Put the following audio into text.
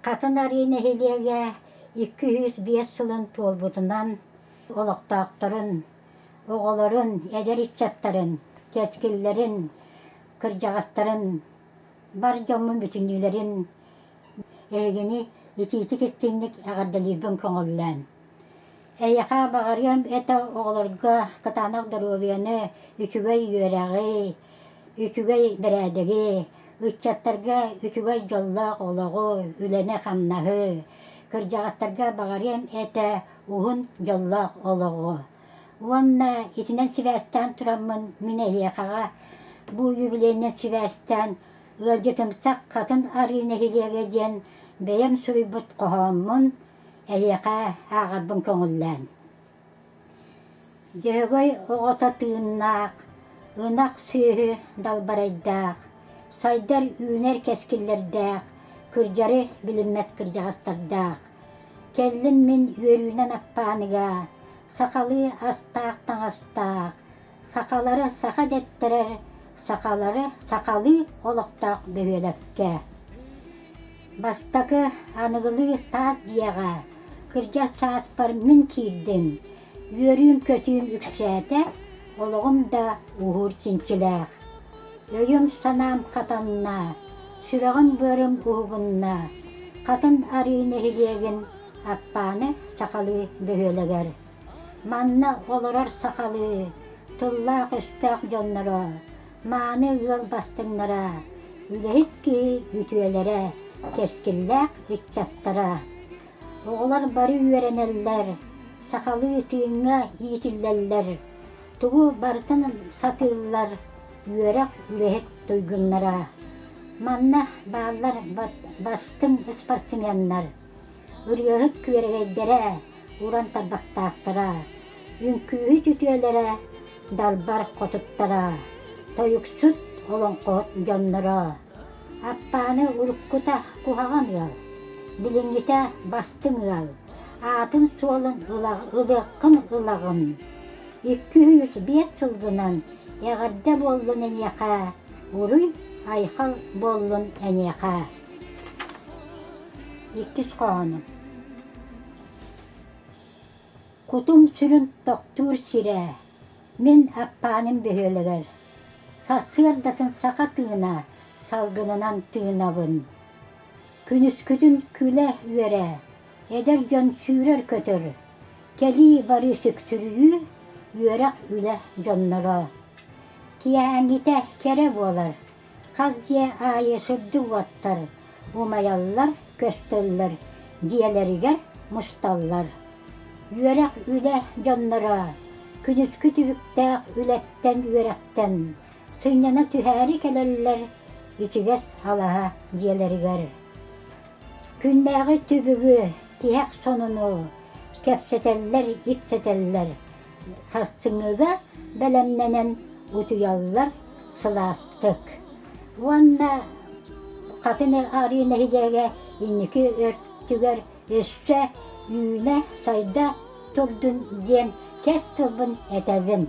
Kатын arayın ehliyeге 205 yılın tolbutundan olaqtaqtарын, oğaların, eder içatların, keskillerin, kırcağızların, bar jomun bütünlülerin egeni iti kestinlik ağardalibin koңоллан. Эйяқа бағарыям эта оғыларға катанақ дәруобияны үчүгай үйерәғи, үчүгай дәрәдігі, үччаттарға үчүгай жоллақ олығы, үлене қамнағы, кыржағастарға бағарыям эта уғын жоллақ олығы. Уанна итінен сивәстан тұрамын мен эйяқаға бұл юбилейнен сивәстан ылжытымсақ қатын арыйны хилеге ден бәйім сүрібіт қоғамын эйяқа ағарбын көңіллән. Жөгөй оғыта тыыннақ, ынақ сүйі далбарайдақ, сайдар үйнер кескиллердақ, күржары біліммет кыржағастардақ. Келлін мен үйерінен аппаныға, сақалы астақтан астақ, сақалары сақа деттерер, сақалары сақалы олықтақ бөбелікке. Бастакы анығылы таз дияға, кыржа сааспар мен кирдим, үйерім көтім үксәті, олығым да уғыр чинчиләқ. Өйім санам қатанна, сүрағым бөрім уғынна, қатын арыйны хилеген аппаны сақалы бөбелігер. Манна олырар сақалы, тыллақ үстәқ жоннара, маны ыл бастыңнара, үләхет ки ütüелері, кескилләқ үтчаттара. Оғылар бары үйеренеллер, сақалы түйінға етілләллер, туғу бартын сатыллар, үйерек үләхет тойгыннара. Манна бағалар бастың спортсменнар, үргөһүт күерегейдері, уран тарбақтақтара, үнкүйі түтүелері, далбар қотыттара, тойуксут олон қот жоннара. Аппаны уруккута кухаган гал, билингите бастың гал, атын суолын ылыққын ылағын. 205 сылгынан яғарда болдың әнеқа, уруй айқал болдың әнеқа. 200 қоғаны. Кутум сүрін тоқтур сире, мен аппаным бөхөлігер. Сасырдатын сақа тыына, салгынынан тыынабын. Күніскүдін күлі үйере, эдер жон сүйрер көтір. Кели бары сүктүрүү, үйерек үлі жоннары. Кияңгите кере болар, қазге айы сұрды уаттар. Умаяллар, көстөллер, диелерігер мұсталлар. Үйерек үлі жоннары, күніскү түбіктәк үлеттен үйеректен. Сыйнана түхәрі келелер, ичигес алаға диелерігер. Күндәғы түбігі, тияқ сонуну, кәпсетеллер, иксетеллер. Сарсыңыға бәлемненен утуяллар сыластык. Уанна қатыны арыйны хидеге инники өрттүгер өссө үйіне сайда тұрдың ден кәс тылбын әтәбін.